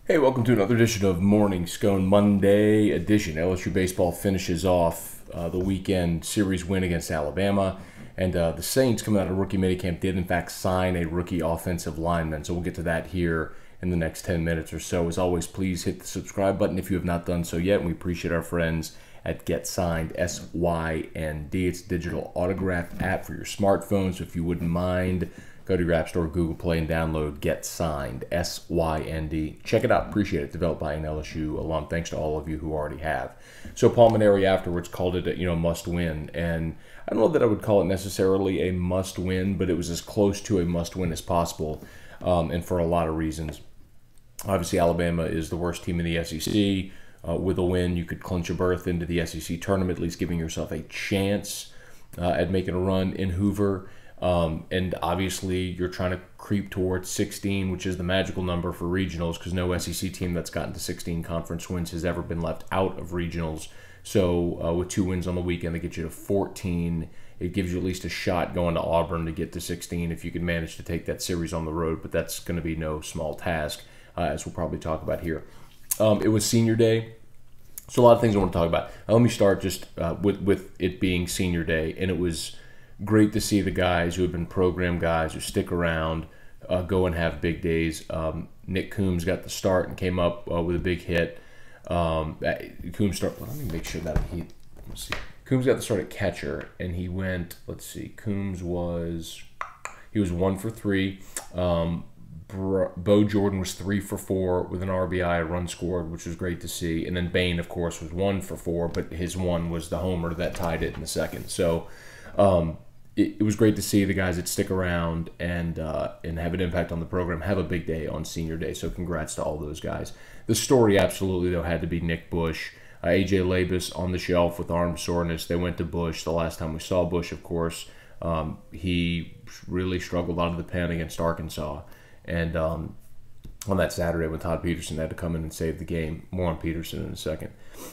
Hey, welcome to another edition of Morning Scone Monday edition. LSU baseball finishes off the weekend series win against Alabama, and the Saints, coming out of rookie minicamp, did in fact sign a rookie offensive lineman. So we'll get to that here in the next 10 minutes or so. As always, please hit the subscribe button if you have not done so yet, and we appreciate our friends at Get Signed, S-Y-N-D. It's a digital autograph app for your smartphone, so if you wouldn't mind, go to your App Store, Google Play, and download Get Signed, S-Y-N-D. Check it out. Appreciate it. Developed by an LSU alum. Thanks to all of you who already have. So Paul Mainieri afterwards called it a must-win. And I don't know that I would call it necessarily a must-win, but it was as close to a must-win as possible, and for a lot of reasons. Obviously, Alabama is the worst team in the SEC. With a win, you could clinch a berth into the SEC tournament, at least giving yourself a chance at making a run in Hoover. And obviously, you're trying to creep towards 16, which is the magical number for regionals, because no SEC team that's gotten to 16 conference wins has ever been left out of regionals. So with 2 wins on the weekend, they get you to 14. It gives you at least a shot going to Auburn to get to 16 if you can manage to take that series on the road, but that's going to be no small task, as we'll probably talk about here. It was senior day. So a lot of things I want to talk about. Let me start just with it being senior day, and it was great to see the guys who have been program guys who stick around go and have big days. Nick Coombs got the start and came up with a big hit. Coombs start. Let me make sure that let's see. Coombs got the start at catcher, and he went. Let's see. Coombs was 1 for 3. Bo Jordan was 3 for 4 with an RBI, a run scored, which was great to see. And then Bain, of course, was 1 for 4, but his one was the homer that tied it in the second. So it was great to see the guys that stick around and have an impact on the program have a big day on senior day. So congrats to all those guys. The story absolutely, though, had to be Nick Bush. A.J. Labus on the shelf with arm soreness. They went to Bush. The last time we saw Bush, of course, he really struggled out of the pen against Arkansas. And on that Saturday when Todd Peterson had to come in and save the game. More on Peterson in a second.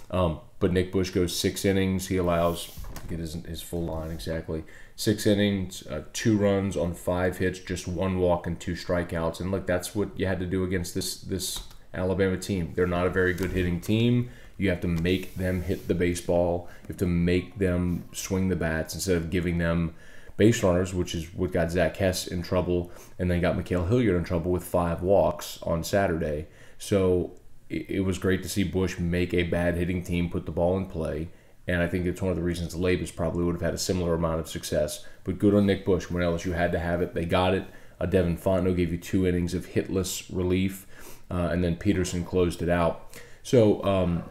But Nick Bush goes 6 innings. He allows, get his full line exactly, 6 innings, 2 runs on 5 hits, just 1 walk and 2 strikeouts. And look, that's what you had to do against this Alabama team. They're not a very good hitting team. You have to make them hit the baseball. You have to make them swing the bats instead of giving them base runners, which is what got Zach Hess in trouble, and then got Mikhail Hilliard in trouble with 5 walks on Saturday. So it was great to see Bush make a bad hitting team put the ball in play, and I think it's one of the reasons Labus probably would have had a similar amount of success. But good on Nick Bush. When LSU had to have it, they got it. Devin Fontenot gave you 2 innings of hitless relief, and then Peterson closed it out. So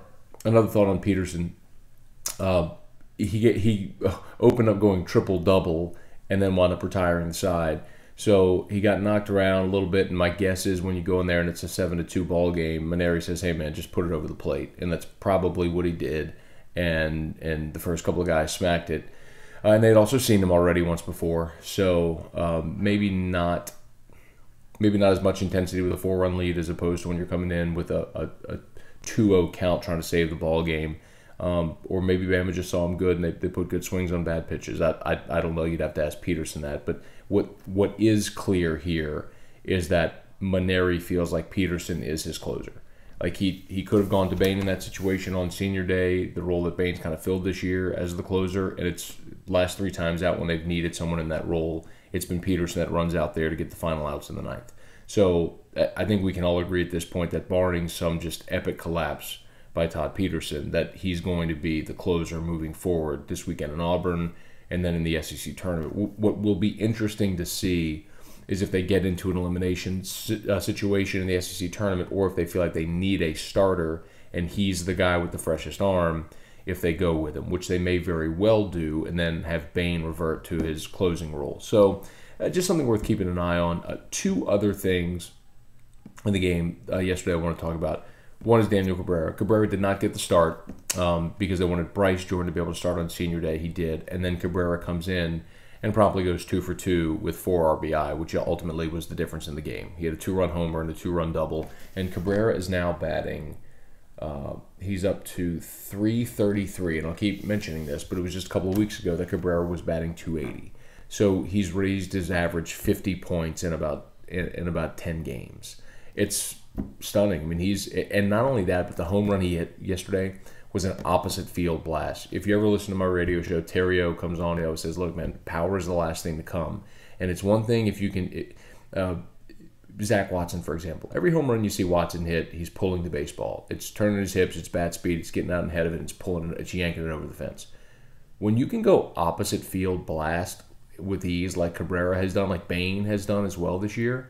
another thought on Peterson. He opened up going triple-double and then wound up retiring the side. So he got knocked around a little bit, and my guess is when you go in there and it's a 7-2 ball game, Mainieri says, hey, man, just put it over the plate. And that's probably what he did, and the first couple of guys smacked it. And they'd also seen him already once before, so maybe not as much intensity with a 4-run lead as opposed to when you're coming in with a 2-0 count trying to save the ball game. Or maybe Bama just saw him good and they put good swings on bad pitches. I don't know. You'd have to ask Peterson that. But what is clear here is that Mainieri feels like Peterson is his closer. Like he could have gone to Bain in that situation on senior day, the role that Bain's kind of filled this year as the closer. And it's last 3 times out when they've needed someone in that role, it's been Peterson that runs out there to get the final outs in the 9th. So I think we can all agree at this point that barring some just epic collapse by Todd Peterson, that he's going to be the closer moving forward this weekend in Auburn and then in the SEC tournament. What will be interesting to see is if they get into an elimination situation in the SEC tournament, or if they feel like they need a starter and he's the guy with the freshest arm, if they go with him, which they may very well do, and then have Bain revert to his closing role. So just something worth keeping an eye on. 2 other things in the game yesterday I want to talk about. One is Daniel Cabrera. Cabrera did not get the start because they wanted Bryce Jordan to be able to start on senior day. He did. And then Cabrera comes in and probably goes 2 for 2 with 4 RBI, which ultimately was the difference in the game. He had a 2-run homer and a 2-run double. And Cabrera is now batting. He's up to 333. And I'll keep mentioning this, but it was just a couple of weeks ago that Cabrera was batting 280. So he's raised his average 50 points in about 10 games. It's stunning. I mean, and not only that, but the home run he hit yesterday was an opposite field blast. If you ever listen to my radio show, Terrio comes on, he always says, look, man, power is the last thing to come. And it's one thing if you can, Zach Watson, for example, every home run you see Watson hit, he's pulling the baseball. It's turning his hips, it's bat speed, it's getting out ahead of it, it's yanking it over the fence. When you can go opposite field blast with ease, like Cabrera has done, like Bain has done as well this year,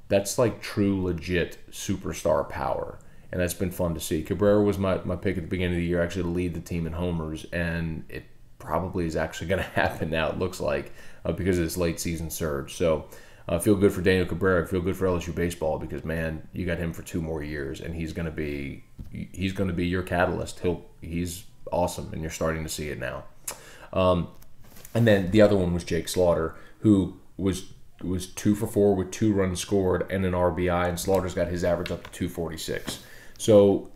that's like true, legit superstar power. And that's been fun to see. Cabrera was my pick at the beginning of the year, actually to lead the team in homers, and it probably is actually going to happen now, it looks like, because of this late season surge. So I feel good for Daniel Cabrera. I feel good for LSU baseball because, man, you got him for 2 more years, and he's going to be your catalyst. He's awesome, and you're starting to see it now. And then the other one was Jake Slaughter, who was 2 for 4 with 2 runs scored and an RBI, and Slaughter's got his average up to 246. So,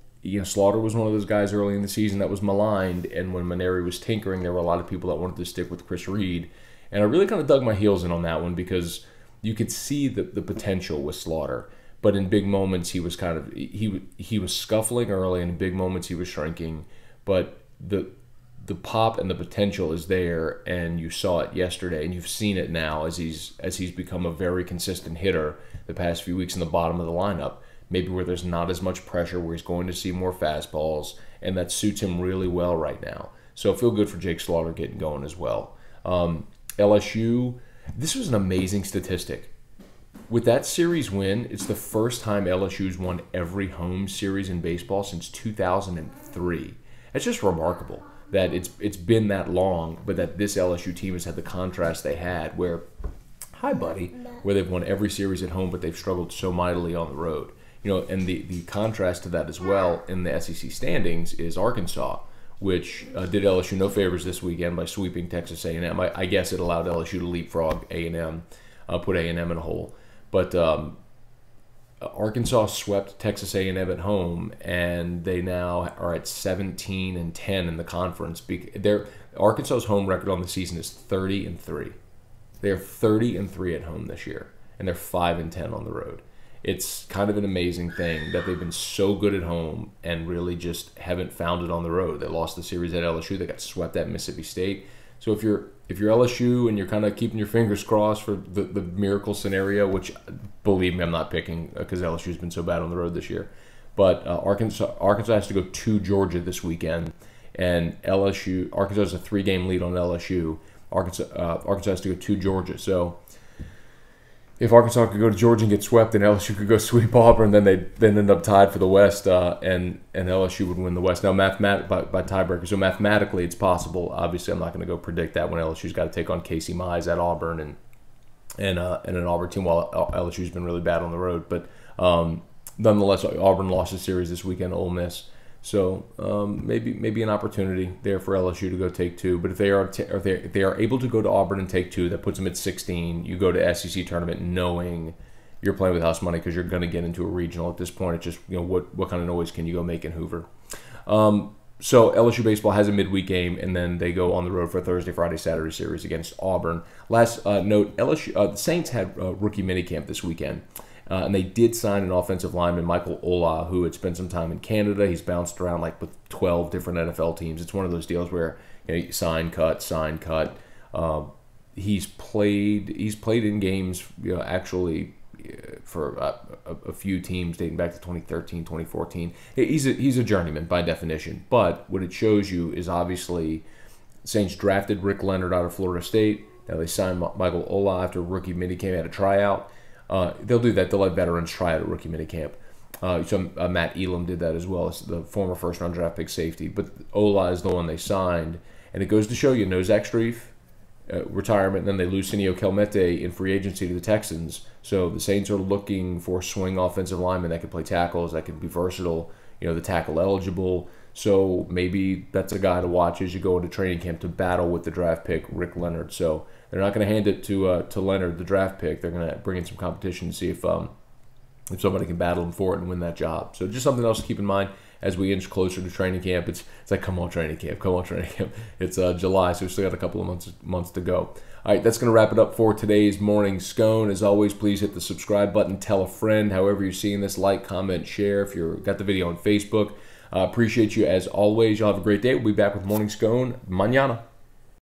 Slaughter was one of those guys early in the season that was maligned, and when Maneri was tinkering, there were a lot of people that wanted to stick with Chris Reed. And I really kind of dug my heels in on that one because you could see the potential with Slaughter. But in big moments, he was he was scuffling early, and in big moments, he was shrinking. But the pop and the potential is there, and you saw it yesterday, and you've seen it now as he's become a very consistent hitter the past few weeks in the bottom of the lineup. Maybe where there's not as much pressure, where he's going to see more fastballs, and that suits him really well right now. So I feel good for Jake Slaughter getting going as well. LSU, this was an amazing statistic. With that series win, it's the first time LSU's won every home series in baseball since 2003. That's just remarkable that it's been that long, but that this LSU team has had the contrast they had where, hi buddy, where they've won every series at home, but they've struggled so mightily on the road. And the contrast to that as well in the SEC standings is Arkansas, which did LSU no favors this weekend by sweeping Texas A&M. I guess it allowed LSU to leapfrog A&M, put A&M in a hole. But Arkansas swept Texas A&M at home, and they now are at 17-10 in the conference. Arkansas's home record on the season is 30-3. They're 30-3 at home this year, and they're 5-10 on the road. It's kind of an amazing thing that they've been so good at home and really just haven't found it on the road. They lost the series at LSU. They got swept at Mississippi State. So if you're LSU and you're kind of keeping your fingers crossed for the miracle scenario, which believe me, I'm not picking because LSU's been so bad on the road this year. But Arkansas has to go to Georgia this weekend, and Arkansas has a 3-game lead on LSU. Arkansas has to go to Georgia. So if Arkansas could go to Georgia and get swept, then LSU could go sweep Auburn, then they'd end up tied for the West, and LSU would win the West. Now, by tiebreaker, so mathematically it's possible. Obviously, I'm not going to go predict that when LSU's got to take on Casey Mize at Auburn and an Auburn team while LSU's been really bad on the road. But nonetheless, Auburn lost a series this weekend to Ole Miss. So maybe an opportunity there for LSU to go take 2. But if they are able to go to Auburn and take 2, that puts them at 16. You go to SEC tournament knowing you're playing with house money because you're going to get into a regional at this point. It's just what kind of noise can you go make in Hoover? So LSU baseball has a midweek game, and then they go on the road for a Thursday, Friday, Saturday series against Auburn. Last note: LSU, the Saints had rookie minicamp this weekend. And they did sign an offensive lineman, Michael Ola, who had spent some time in Canada. He's bounced around like with 12 different NFL teams. It's one of those deals where you sign, cut. He's played in games, actually for a few teams dating back to 2013, 2014. He's a journeyman by definition. But what it shows you is obviously Saints drafted Rick Leonard out of Florida State. Now they signed Michael Ola after rookie minicamp at a tryout. They'll do that. They'll let veterans try out at rookie minicamp. Matt Elam did that as well as the former first-round draft pick safety. But Ola is the one they signed. And it goes to show Zach Strief, retirement, and then they lose Senio Kelmete in free agency to the Texans. So the Saints are looking for swing offensive linemen that can play tackles, that can be versatile, the tackle eligible. So maybe that's a guy to watch as you go into training camp to battle with the draft pick, Rick Leonard. So they're not going to hand it to Leonard, the draft pick. They're going to bring in some competition to see if if somebody can battle him for it and win that job. So just something else to keep in mind as we inch closer to training camp. It's like, come on, training camp, come on, training camp. It's July, so we still got a couple of months to go. All right, that's going to wrap it up for today's Morning Scone. As always, please hit the subscribe button, tell a friend, however you're seeing this, like, comment, share. If you've got the video on Facebook, appreciate you as always. Y'all have a great day. We'll be back with Morning Scone mañana.